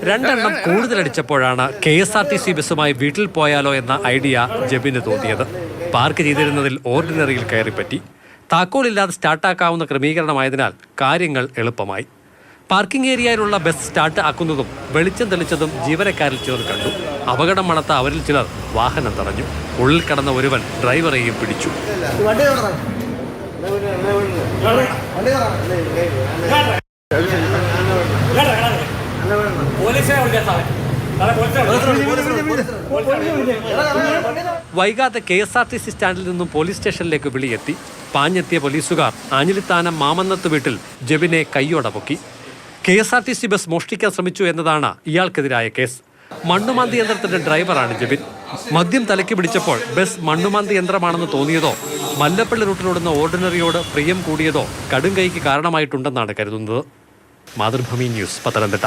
രണ്ടെണ്ണം കൂടുതലടിച്ചപ്പോഴാണ് KSRTC ബസ്സുമായി വീട്ടിൽ പോയാലോ എന്ന ഐഡിയ ജബിന് തോന്നിയത്. പാർക്ക് ചെയ്തിരുന്നതിൽ ഓർഡിനറിയിൽ കയറിപ്പറ്റി. താക്കോലില്ലാതെ സ്റ്റാർട്ടാക്കാവുന്ന ക്രമീകരണമായതിനാൽ കാര്യങ്ങൾ എളുപ്പമായി. പാർക്കിംഗ് ഏരിയയിലുള്ള ബസ് സ്റ്റാർട്ട് ആക്കുന്നതും വെളിച്ചം തെളിച്ചതും ജീവനക്കാരിൽ ചിലർ കണ്ടു. അപകടം മണത്ത അവരിൽ ചിലർ വാഹനം തടഞ്ഞു. ഉള്ളിൽ കടന്ന ഒരുവൻ ഡ്രൈവറെയും പിടിച്ചു. വൈകാതെ KSRTC സ്റ്റാൻഡിൽ നിന്നും പോലീസ് സ്റ്റേഷനിലേക്ക് വിളിയെത്തി. പാഞ്ഞെത്തിയ പോലീസുകാർ ആഞ്ഞിലിത്താനം മാമന്നത്ത് വീട്ടിൽ ജബിനെ കൈയോടെ പൊക്കി. KSRTC ബസ് മോഷ്ടിക്കാൻ ശ്രമിച്ചു എന്നതാണ് ഇയാൾക്കെതിരായ കേസ്. മണ്ണുമാന്തി യന്ത്രത്തിന്റെ ഡ്രൈവറാണ് ജബിൻ. മദ്യം തലയ്ക്ക് പിടിച്ചപ്പോൾ ബസ് മണ്ണുമാന്തി യന്ത്രമാണെന്ന് തോന്നിയതോ മല്ലപ്പള്ളി റൂട്ടിലോടുന്ന ഓർഡിനറിയോട് പ്രിയം കൂടിയതോ കടും കൈക്ക് കാരണമായിട്ടുണ്ടെന്നാണ് കരുതുന്നത്. മാതൃഭൂമി ന്യൂസ്, പത്തനംതിട്ട.